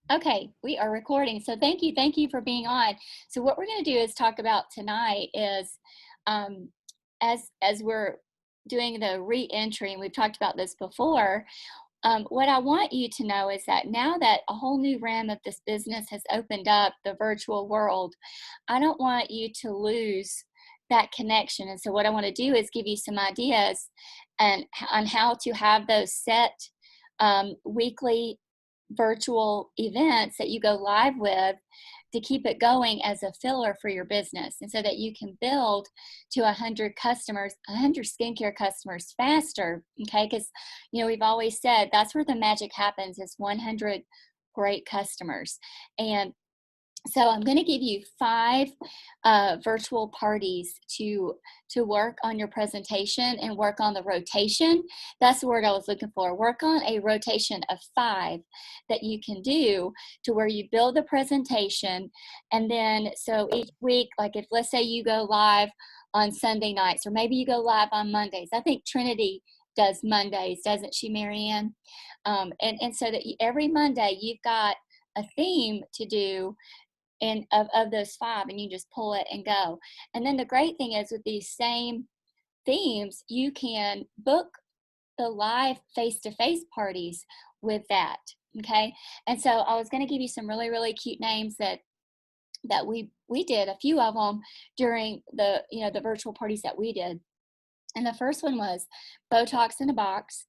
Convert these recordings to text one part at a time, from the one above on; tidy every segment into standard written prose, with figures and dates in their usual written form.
Okay, we are recording. So thank you for being on. So what we're going to do is talk about tonight is um, as we're doing the re-entry, and we've talked about this before. What I want you to know is that now that a whole new realm of this business has opened up, the virtual world, I don't want you to lose that connection. And so what I want to do is give you some ideas on how to have those set weekly virtual events that you go live with to keep it going as a filler for your business, and so that you can build to 100 customers, 100 skincare customers faster. Okay, because we've always said that's where the magic happens, is 100 great customers. And so I'm going to give you 5 virtual parties to work on your presentation and work on the rotation. That's the word I was looking for. Work on a rotation of 5 that you can do, to where you build the presentation, and then so each week, like if let's say you go live on Sunday nights, or maybe you go live on Mondays. I think Trinity does Mondays, doesn't she, Marianne? And so that every Monday you've got a theme to do, and of those 5, and you just pull it and go. And then the great thing is, with these same themes, you can book the live face-to-face parties with that. Okay, and so I was going to give you some really really cute names that we did a few of them during the virtual parties that we did. And the first one was Botox in a Box.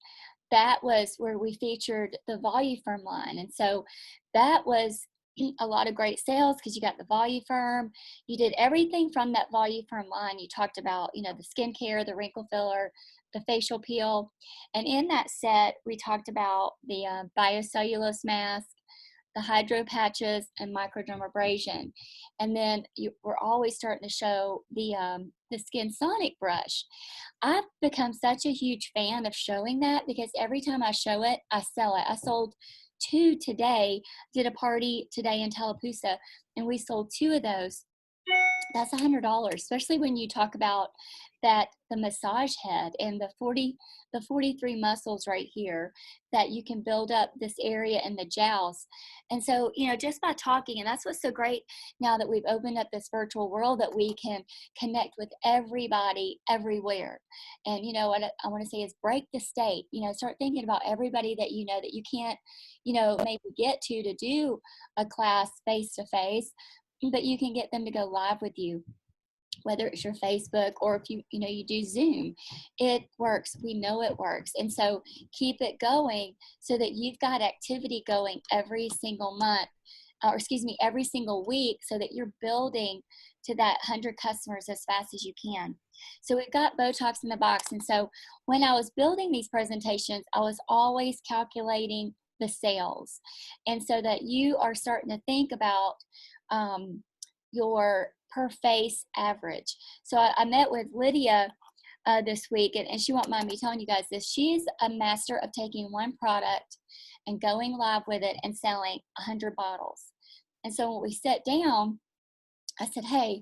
That was where we featured the Voluform line. And so that was a lot of great sales, because you got the Voluform. You did everything from that Voluform line. You talked about, the skincare, the wrinkle filler, the facial peel. And in that set, we talked about the biocellulose mask, the hydro patches, and microdermabrasion. And then we're always starting to show the Skin Sonic brush. I've become such a huge fan of showing that, because every time I show it, I sell it. I sold 2 today, did a party today in Tallapoosa, and we sold 2 of those. That's $100, especially when you talk about that the massage head and the 43 muscles right here, that you can build up this area in the jowls. And so, just by talking, and that's what's so great now that we've opened up this virtual world, that we can connect with everybody everywhere. And what I want to say is, break the state. Start thinking about everybody that that you can't maybe get to do a class face to face, but you can get them to go live with you, whether it's your Facebook, or if you do Zoom. It works. We know it works. And so keep it going, so that you've got activity going every single month, or excuse me, every single week, so that you're building to that 100 customers as fast as you can. So we've got Botox in the Box. And so when I was building these presentations, I was always calculating the sales. And so that you are starting to think about your per face average. So I met with Lydia this week, and she won't mind me telling you guys this. She's a master of taking one product and going live with it and selling 100 bottles. And so when we sat down, I said, hey,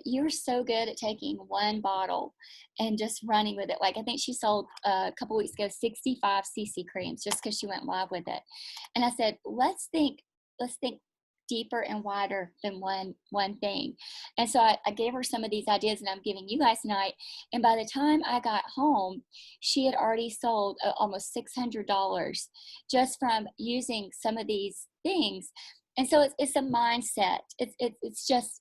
you're so good at taking one bottle and just running with it. Like, I think she sold a couple weeks ago 65 CC creams, just because she went live with it. And I said, let's think deeper and wider than one thing. And so I gave her some of these ideas, and I'm giving you guys tonight. And by the time I got home, she had already sold almost $600 just from using some of these things. And so it's a mindset. It's just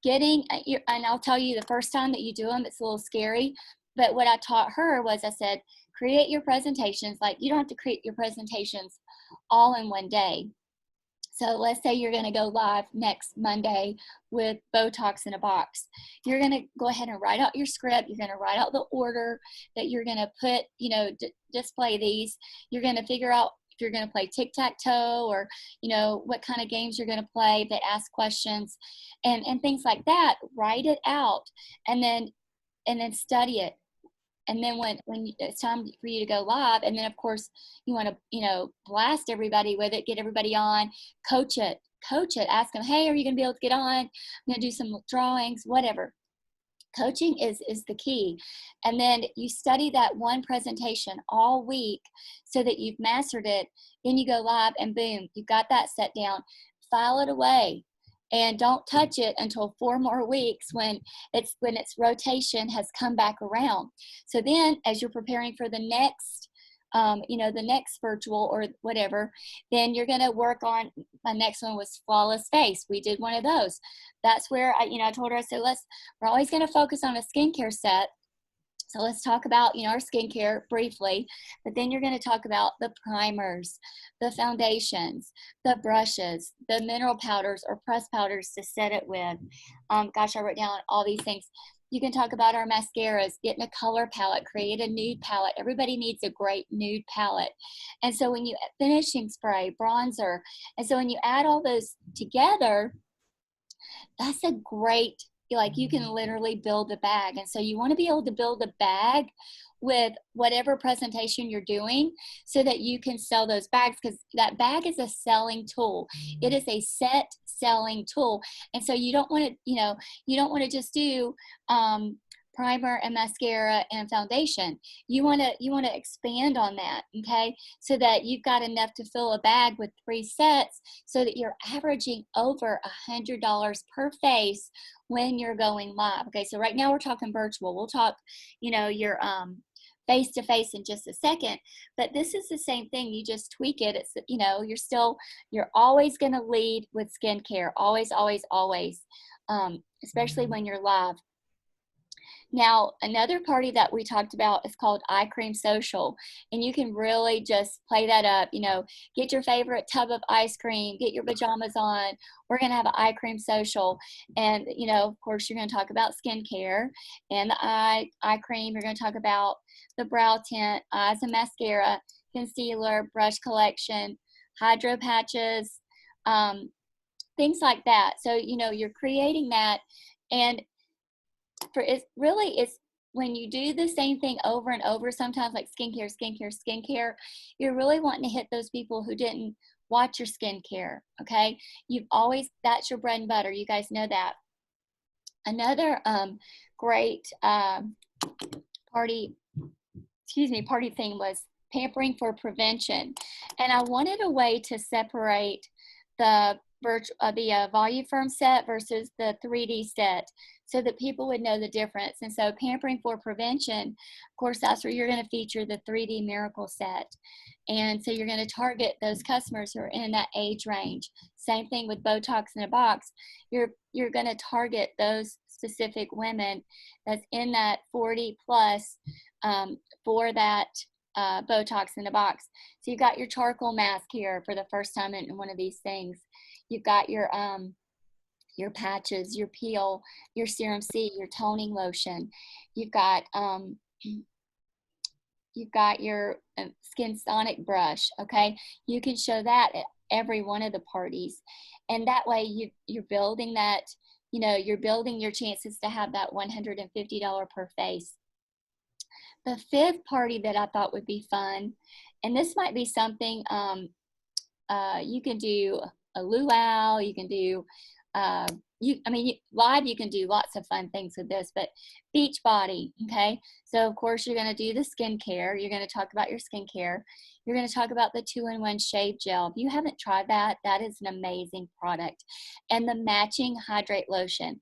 getting, and I'll tell you, the first time that you do them, it's a little scary. But what I taught her was, I said, create your presentations. Like, you don't have to create your presentations all in one day. So let's say you're going to go live next Monday with Botox in a Box. You're going to go ahead and write out your script. You're going to write out the order that you're going to put, display these. You're going to figure out if you're going to play tic-tac-toe, or, what kind of games you're going to play that ask questions, and things like that. Write it out, and then study it. And then when it's time for you to go live, and then of course you want to, blast everybody with it, get everybody on, coach it, ask them, hey, are you going to be able to get on? I'm going to do some drawings, whatever. Coaching is the key. And then you study that one presentation all week so that you've mastered it. Then you go live and boom, you've got that set down. File it away and don't touch it until 4 more weeks when its rotation has come back around. So then as you're preparing for the next the next virtual or whatever, then you're going to work on, my next one was flawless face. We did one of those. That's where I told her, I said, we're always going to focus on a skincare set. So let's talk about, our skincare briefly, but then you're going to talk about the primers, the foundations, the brushes, the mineral powders or press powders to set it with. Gosh, I wrote down all these things. You can talk about our mascaras, getting a color palette, create a nude palette. Everybody needs a great nude palette. And so when you finishing spray, bronzer, and so when you add all those together, that's a great, you can literally build a bag. And so you want to be able to build a bag with whatever presentation you're doing so that you can sell those bags, because that bag is a selling tool. It is a set selling tool. And so you don't want to, you don't want to just do primer and mascara and foundation. You want to expand on that, okay? So that you've got enough to fill a bag with 3 sets so that you're averaging over $100 per face when you're going live. Okay, so right now we're talking virtual. We'll talk, your face to face in just a second, but this is the same thing. You just tweak it. It's, you're always going to lead with skincare. Always, always, always, especially when you're live. Now, another party that we talked about is called Eye Cream Social, and you can really just play that up. Get your favorite tub of ice cream, get your pajamas on. We're going to have an Eye Cream Social, and of course, you're going to talk about skincare and the eye cream. You're going to talk about the brow tint, eyes and mascara, concealer, brush collection, hydro patches, things like that. So you're creating that, and it's when you do the same thing over and over, sometimes like skincare, you're really wanting to hit those people who didn't watch your skincare. Okay, that's your bread and butter. You guys know that. Another great party thing was pampering for prevention, and I wanted a way to separate the volume firm set versus the 3D set, so that people would know the difference. And so pampering for prevention, of course, that's where you're going to feature the 3D miracle set. And so you're going to target those customers who are in that age range. Same thing with Botox in a box. You're going to target those specific women that's in that 40 plus for that Botox in a box. So you've got your charcoal mask here for the first time in one of these things. You've got your patches, your peel, your serum C, your toning lotion. You've got your Skin Sonic brush. Okay, you can show that at every one of the parties, and that way you're building that. You're building your chances to have that $150 per face. The 5th party that I thought would be fun, and this might be something you can do a luau. You can do live, you can do lots of fun things with this, but beach body. Okay, so of course you're going to do the skincare. You're going to talk about your skincare. You're going to talk about the 2-in-1 shave gel. If you haven't tried that, that is an amazing product, and the matching hydrate lotion.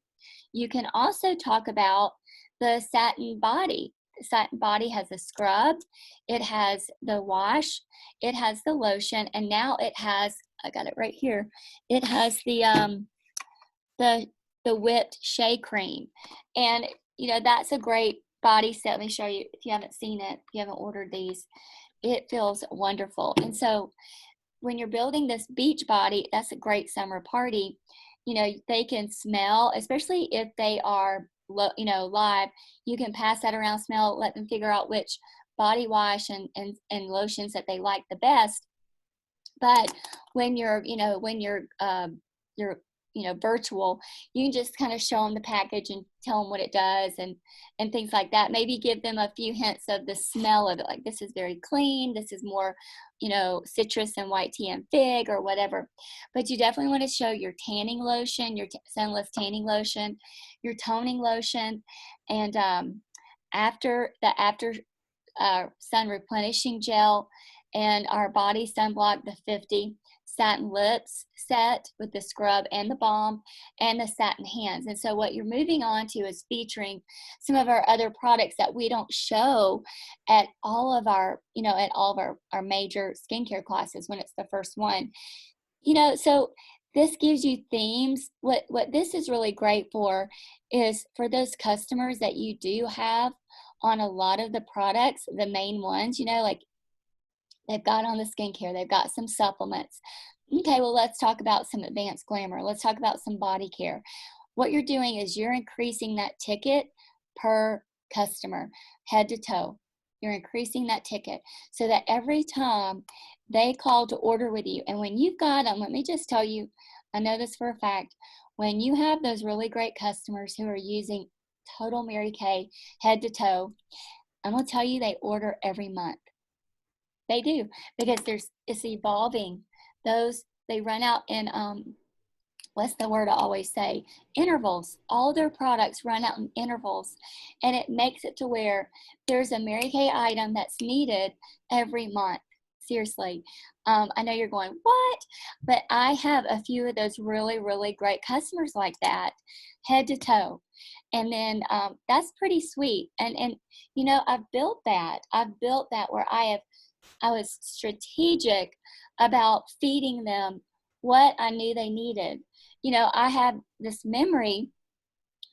You can also talk about the satin body. The satin body has a scrub, it has the wash, it has the lotion, and now it has, I got it right here, it has the whipped shea cream. And that's a great body set. Let me show you if you haven't seen it, if you haven't ordered these. It feels wonderful. And so when you're building this beach body, that's a great summer party. They can smell, especially if they are live. You can pass that around, smell, let them figure out which body wash and lotions that they like the best. But when you're virtual, you can just kind of show them the package and tell them what it does and things like that. Maybe give them a few hints of the smell of it, like this is very clean, this is more citrus and white tea and fig or whatever. But you definitely want to show your tanning lotion, your sunless tanning lotion, your toning lotion, and after sun replenishing gel, and our body sunblock, the 50 satin lips set with the scrub and the balm and the satin hands. And so what you're moving on to is featuring some of our other products that we don't show at all of our our major skincare classes when it's the first one. So this gives you themes. What this is really great for is for those customers that you do have on a lot of the products, the main ones, like they've got on the skincare, they've got some supplements. Okay, well, let's talk about some advanced glamour. Let's talk about some body care. What you're doing is you're increasing that ticket per customer, head to toe. You're increasing that ticket so that every time they call to order with you, and when you've got them, let me just tell you, I know this for a fact, when you have those really great customers who are using Total Mary Kay head to toe, I'm going to tell you they order every month. They do, because it's evolving. They run out in what's the word I always say? Intervals. All their products run out in intervals, and it makes it to where there's a Mary Kay item that's needed every month. Seriously. I know you're going, what? But I have a few of those really, really great customers like that, head to toe. And then that's pretty sweet. And I've built that. Where I was strategic about feeding them what I knew they needed. I have this memory.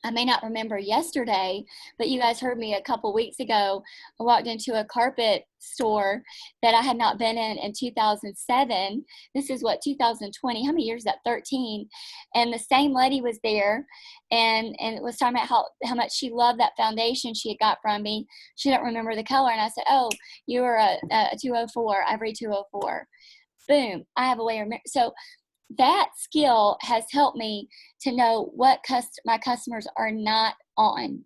I may not remember yesterday, but you guys heard me a couple weeks ago. I walked into a carpet store that I had not been in 2007. This is 2020. How many years is that? 13. And the same lady was there, and it was talking about how much she loved that foundation she had got from me. She didn't remember the color, and I said, "Oh, you were a 204, Ivory 204." Boom! I have a way of so. That skill has helped me to know what my customers are not on.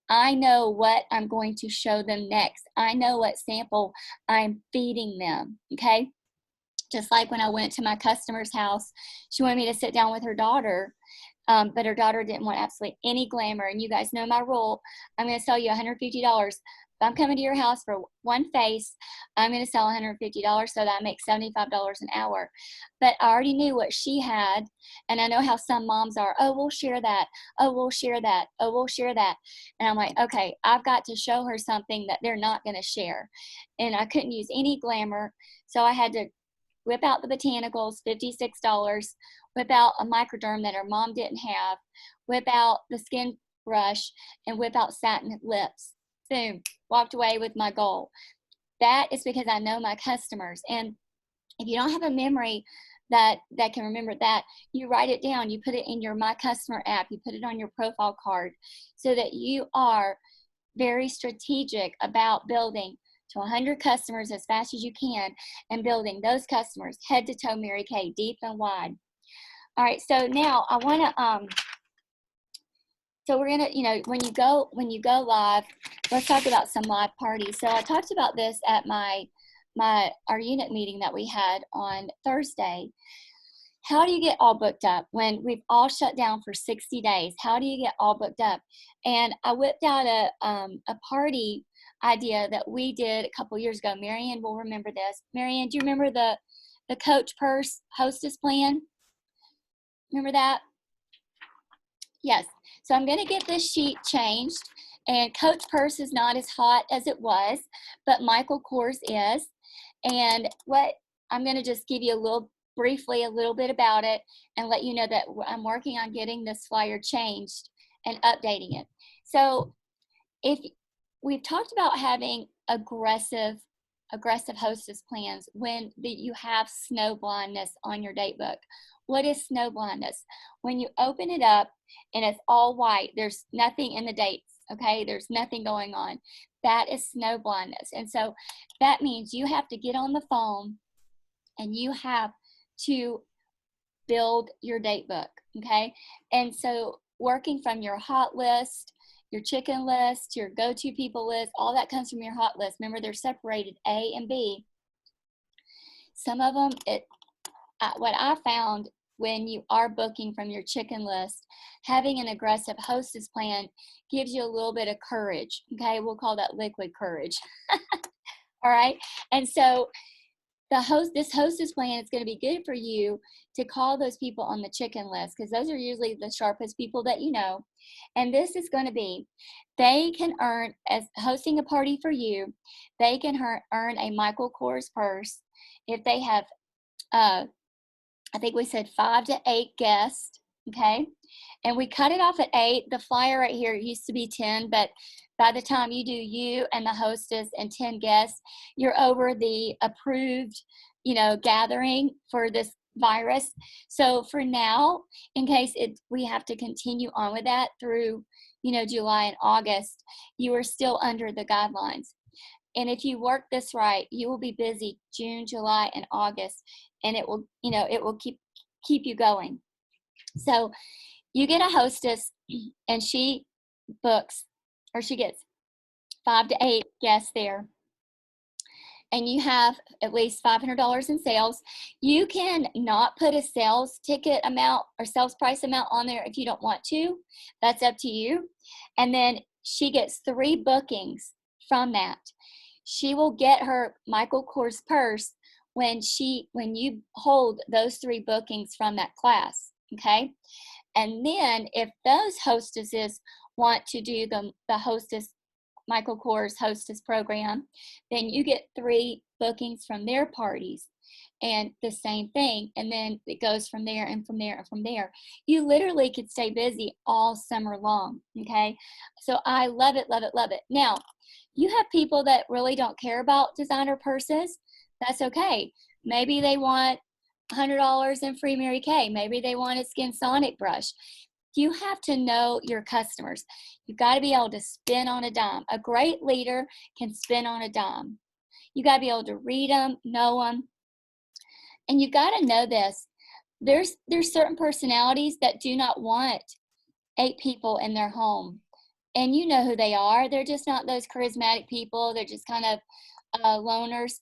I know what I'm going to show them next. I know what sample I'm feeding them, okay? Just like when I went to my customer's house, she wanted me to sit down with her daughter, but her daughter didn't want absolutely any glamour. And you guys know my rule. I'm going to sell you $150. If I'm coming to your house for one face, I'm going to sell $150 so that I make $75 an hour. But I already knew what she had, and I know how some moms are. Oh, we'll share that. Oh, we'll share that. Oh, we'll share that. And I'm like, okay, I've got to show her something that they're not going to share. And I couldn't use any glamour, so I had to whip out the botanicals, $56, whip out a microderm that her mom didn't have, whip out the skin brush, and whip out satin lips. Boom, walked away with my goal. That is because I know my customers. And if you don't have a memory that can remember that, you write it down, you put it in your My Customer app, you put it on your profile card, so that you are very strategic about building to 100 customers as fast as you can, and building those customers head to toe Mary Kay, deep and wide. All right, so now I want to so we're gonna, when you go live, let's talk about some live parties. So I talked about this at our unit meeting that we had on Thursday. How do you get all booked up when we've all shut down for 60 days? How do you get all booked up? And I whipped out a party idea that we did a couple years ago. Marianne will remember this. Marianne, do you remember the Coach Purse hostess plan? Remember that? Yes. So I'm going to get this sheet changed, and Coach Purse is not as hot as it was, but Michael Kors is. And what I'm going to just give you briefly a little bit about it, and let you know that I'm working on getting this flyer changed and updating it. So if we've talked about having aggressive hostess plans when you have snow blindness on your date book. What is snow blindness? When you open it up and it's all white, there's nothing in the dates, okay? There's nothing going on. That is snow blindness. And so that means you have to get on the phone and you have to build your date book, okay? And so working from your hot list, your chicken list, your go-to people list, all that comes from your hot list. Remember, they're separated A and B. Some of them, what I found when you are booking from your chicken list, having an aggressive hostess plan gives you a little bit of courage, okay? We'll call that liquid courage. All right? And so this hostess plan is going to be good for you to call those people on the chicken list, because those are usually the sharpest people that you know. And this is going to be, they can earn, as hosting a party for you, they can earn a Michael Kors purse if they have, I think we said 5 to 8 guests, okay? And we cut it off at 8. The flyer right here used to be 10, but by the time you do you and the hostess and 10 guests, you're over the approved, gathering for this virus. So for now, in case we have to continue on with that through, July and August, you are still under the guidelines. And if you work this right, you will be busy June, July, and August, and it will, it will keep you going. So you get a hostess, and she books, or she gets 5 to 8 guests there, and you have at least $500 in sales. You can not put a sales ticket amount or sales price amount on there if you don't want to. That's up to you. And then she gets 3 bookings from that. She will get her Michael Kors purse when you hold those 3 bookings from that class, okay? And then if those hostesses want to do the hostess Michael Kors hostess program, then you get 3 bookings from their parties, and the same thing. And then it goes from there and from there and from there. You literally could stay busy all summer long, okay? So I love it, love it, love it. Now, you have people that really don't care about designer purses. That's okay. Maybe they want $100 in free Mary Kay. Maybe they want a Skin Sonic brush. You have to know your customers. You've got to be able to spin on a dime. A great leader can spin on a dime. You got to be able to read them, know them. And you've got to know this. There's certain personalities that do not want 8 people in their home. And you know who they are. They're just not those charismatic people. They're just kind of loners.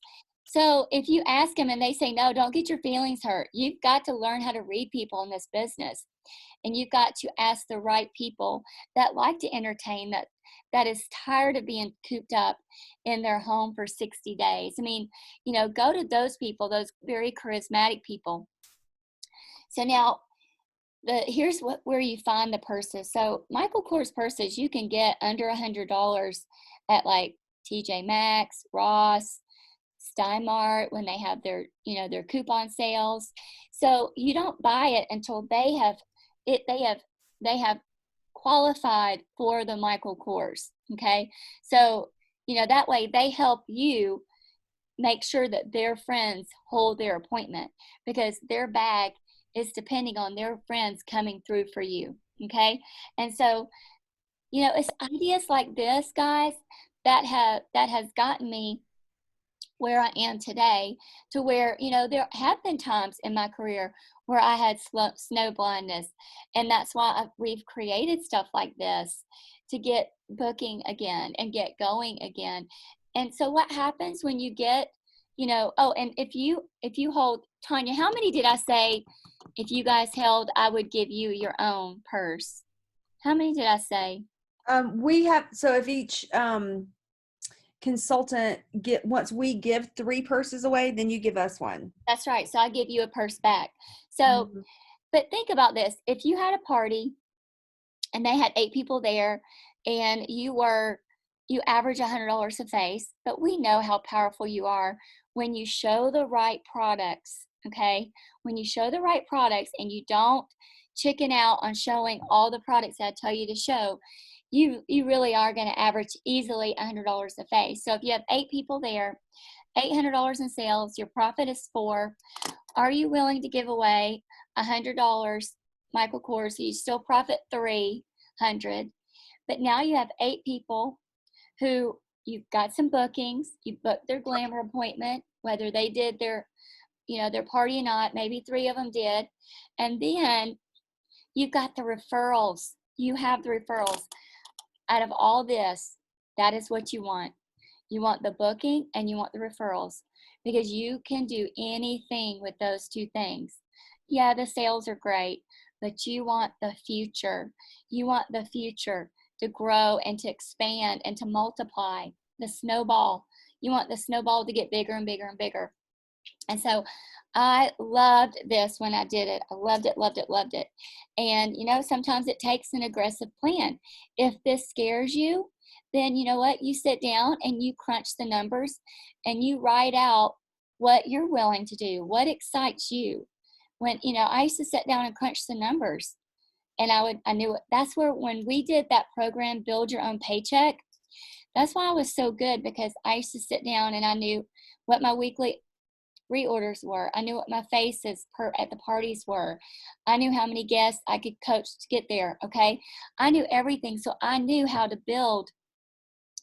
So if you ask them and they say no, don't get your feelings hurt. You've got to learn how to read people in this business. And you've got to ask the right people that like to entertain, that is tired of being cooped up in their home for 60 days. I mean, go to those people, those very charismatic people. So now, here's where you find the purses. So Michael Kors purses you can get under $100 at like TJ Maxx, Ross, Steinmart, when they have their coupon sales. So you don't buy it until they have qualified for the Michael Kors, okay? So that way they help you make sure that their friends hold their appointment, because their bag is depending on their friends coming through for you, okay? And so, it's ideas like this, guys, that has gotten me where I am today, to where, there have been times in my career where I had snow blindness. And that's why we've created stuff like this to get booking again and get going again. And so what happens when you get, and if you hold, Tanya, how many did I say if you guys held, I would give you your own purse? How many did I say? We have, so if each consultant once we give 3 purses away, then you give us one. That's right. So I give you a purse back. So, but think about this. If you had a party and they had 8 people there, and you average $100 a face, but we know how powerful you are when you show the right products, okay? When you show the right products and you don't chicken out on showing all the products that I tell you to show, you really are going to average easily $100 a face. So if you have 8 people there, $800 in sales, your profit is $4. Are you willing to give away $100 Michael Kors, so you still profit $300? But now you have 8 people who you've got some bookings. You booked their glamour appointment, whether they did their their party or not, maybe 3 of them did. And then you've got the referrals. You have the referrals. Out of all this, that is what you want. You want the booking and you want the referrals, because you can do anything with those two things. Yeah, the sales are great, but you want the future. You want the future to grow and to expand and to multiply, the snowball. You want the snowball to get bigger and bigger and bigger. And so I loved this when I did it. I loved it, loved it, loved it. And, sometimes it takes an aggressive plan. If this scares you, then you know what? You sit down and you crunch the numbers and you write out what you're willing to do, what excites you. I used to sit down and crunch the numbers, and I knew it. That's where, when we did that program, Build Your Own Paycheck, that's why I was so good, because I used to sit down and I knew what my weekly reorders were. I knew what my faces at the parties were. I knew how many guests I could coach to get there. Okay. I knew everything. So I knew how to build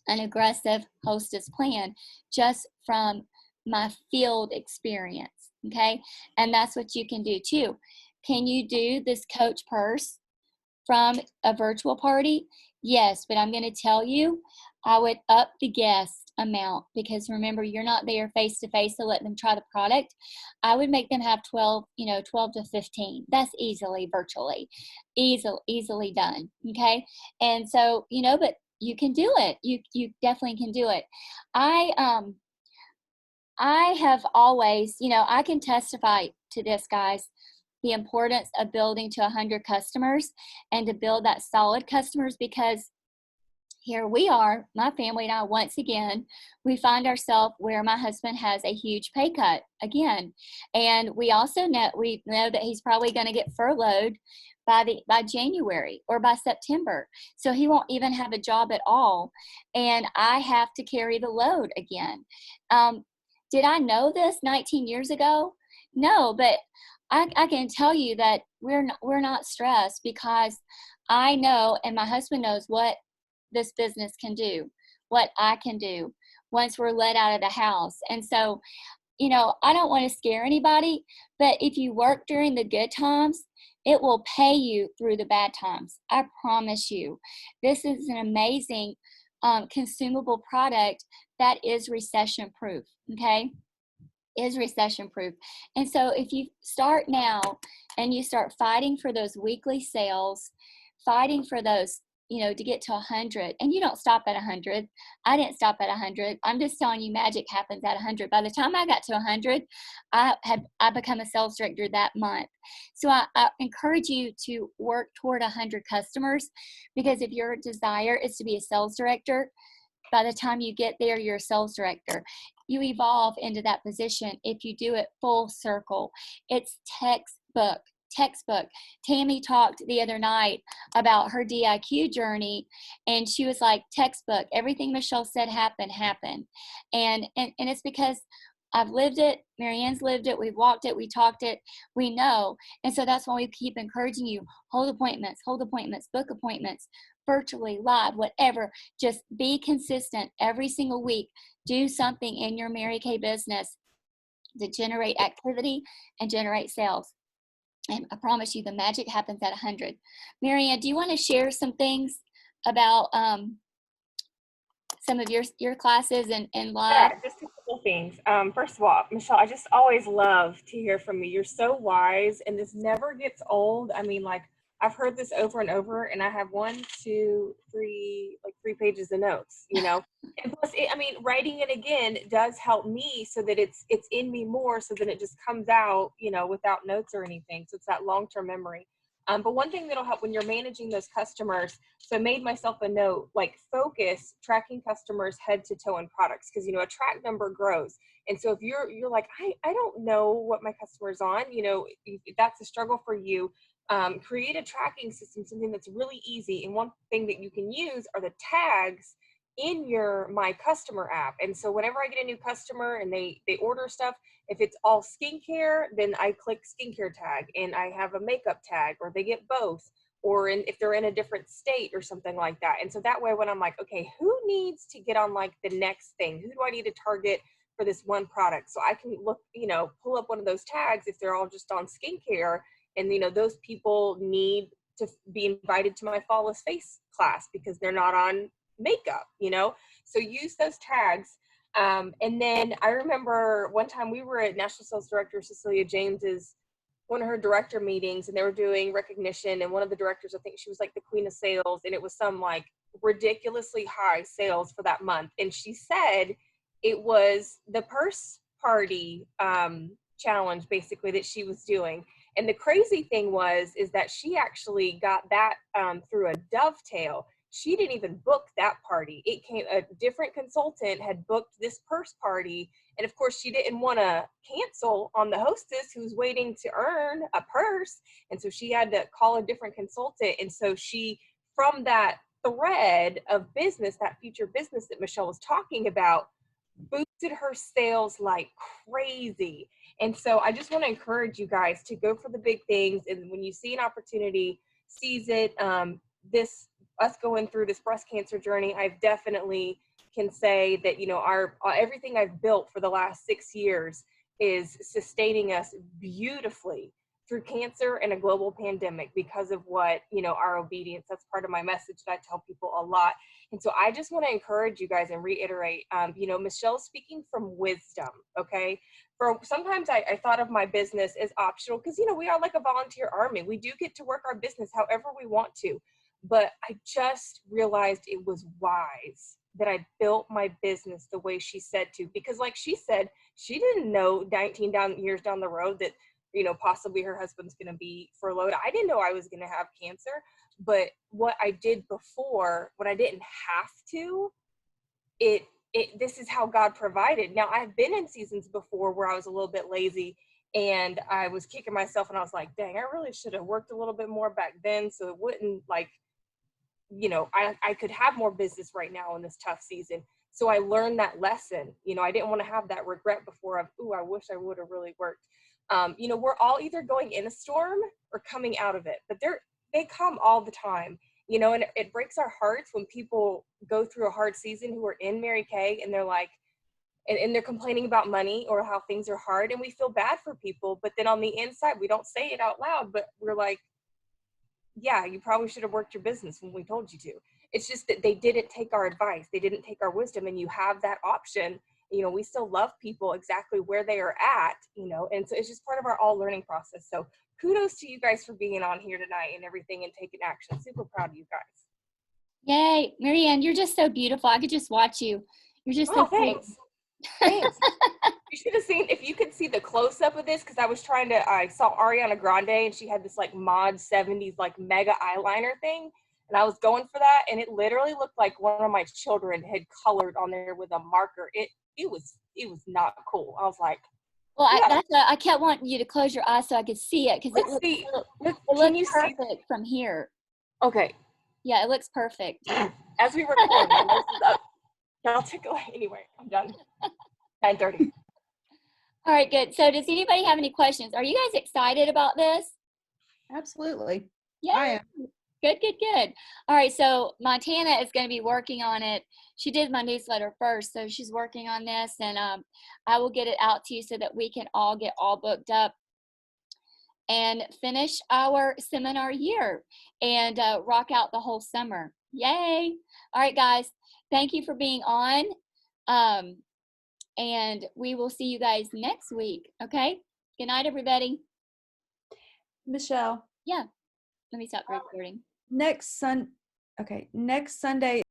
an aggressive hostess plan just from my field experience. Okay. And that's what you can do too. Can you do this coach purse from a virtual party? Yes, but I'm going to tell you, I would up the guest amount, because remember, you're not there face to face to let them try the product. I would make them have 12 to 15. That's easily virtually, easily done. Okay. And so, but you can do it. You definitely can do it. I have always, I can testify to this, guys, the importance of building to 100 customers and to build that solid customers, because here we are, my family and I, once again, we find ourselves where my husband has a huge pay cut again. And we also know that he's probably going to get furloughed by January or by September. So he won't even have a job at all. And I have to carry the load again. Did I know this 19 years ago? No, but I can tell you that we're not stressed, because I know, and my husband knows, what this business can do, what I can do once we're let out of the house. And so, I don't want to scare anybody, but if you work during the good times, it will pay you through the bad times. I promise you. This is an amazing consumable product that is recession proof. Okay. Is recession proof. And so if you start now and you start fighting for those weekly sales, fighting for those, to get to 100, and you don't stop at 100. I didn't stop at 100. I'm just telling you, magic happens at 100. By the time I got to 100, I become a sales director that month. So I encourage you to work toward 100 customers, because if your desire is to be a sales director, by the time you get there, you're a sales director. You evolve into that position if you do it full circle. It's textbook. Tammy talked the other night about her DIQ journey, and she was like, textbook. Everything Michelle said happened. And it's because I've lived it. Marianne's lived it. We've walked it. We talked it. We know. And so that's why we keep encouraging you. Hold appointments, book appointments, virtually, live, whatever. Just be consistent every single week. Do something in your Mary Kay business to generate activity and generate sales. And I promise you, the magic happens at 100. Marianne, do you want to share some things about some of your classes and live? Yeah, just a couple things. First of all, Michelle, I just always love to hear from you. You're so wise, and this never gets old. I mean, like, I've heard this over and over, and I have one, two, three, like 3 pages of notes, And plus, I mean, writing it again does help me so that it's in me more, so that it just comes out, without notes or anything. So it's that long-term memory. But one thing that'll help when you're managing those customers, so I made myself a note, like, focus tracking customers head to toe in products, because, a track number grows. And so if you're like, I don't know what my customer's on, if that's a struggle for you, create a tracking system, something that's really easy. And one thing that you can use are the tags in your My Customer app. And so whenever I get a new customer and they order stuff, if it's all skincare, then I click skincare tag, and I have a makeup tag, or they get both, or if they're in a different state or something like that. And so that way, when I'm like, okay, who needs to get on like the next thing? Who do I need to target for this one product. So I can look, pull up one of those tags if they're all just on skincare, and those people need to be invited to my flawless face class because they're not on makeup, so use those tags. And then I remember one time we were at National Sales Director Cecilia James's, one of her director meetings, and they were doing recognition, and one of the directors, I think she was like the queen of sales, and it was some like ridiculously high sales for that month. And she said it was the purse party challenge basically that she was doing. And the crazy thing is that she actually got that through a dovetail. She didn't even book that party. A different consultant had booked this purse party. And of course she didn't want to cancel on the hostess who's waiting to earn a purse. And so she had to call a different consultant. And so she, from that thread of business, that future business that Michelle was talking about, boosted her sales like crazy. And so I just want to encourage you guys to go for the big things. And when you see an opportunity, seize it. Us going through this breast cancer journey, I've definitely can say that, our everything I've built for the last 6 years is sustaining us beautifully through cancer and a global pandemic because of what, our obedience. That's part of my message that I tell people a lot. And so I just want to encourage you guys and reiterate, Michelle's speaking from wisdom, okay? For sometimes I thought of my business as optional because, we are like a volunteer army. We do get to work our business however we want to. But I just realized it was wise that I built my business the way she said to, because like she said, she didn't know 19 years down the road that, possibly her husband's going to be furloughed. I didn't know I was going to have cancer, but what I did before, when I didn't have to, this is how God provided. Now I've been in seasons before where I was a little bit lazy and I was kicking myself and I was like, dang, I really should have worked a little bit more back then. So it wouldn't I could have more business right now in this tough season. So I learned that lesson. I didn't want to have that regret before of, I wish I would have really worked. We're all either going in a storm or coming out of it, but they come all the time, and it breaks our hearts when people go through a hard season who are in Mary Kay and they're like, and they're complaining about money or how things are hard, and we feel bad for people, but then on the inside, we don't say it out loud, but we're like, yeah, you probably should have worked your business when we told you to. It's just that they didn't take our advice. They didn't take our wisdom, and you have that option. We still love people exactly where they are at, and so it's just part of our all learning process. So kudos to you guys for being on here tonight and everything and taking action. Super proud of you guys. Yay. Marianne, you're just so beautiful. I could just watch you. You're just so thanks. Thanks. You should have seen, if you could see the close-up of this, because I saw Ariana Grande and she had this like mod 70s like mega eyeliner thing, and I was going for that, and it literally looked like one of my children had colored on there with a marker. It was not cool. I was like, well, I kept wanting you to close your eyes so I could see it because it looks perfect from here. Okay. Yeah, it looks perfect. As we record, my nose is up. Y'all take away. Anyway, I'm done. 9:30. All right, good. So does anybody have any questions? Are you guys excited about this? Absolutely. Yeah. I am. Good. All right, so Montana is going to be working on it. She did my newsletter first, so she's working on this, and I will get it out to you so that we can all get all booked up and finish our seminar year and rock out the whole summer. Yay. All right, guys, thank you for being on. And we will see you guys next week. Okay. Good night, everybody. Michelle. Yeah. Let me stop recording. Next Sunday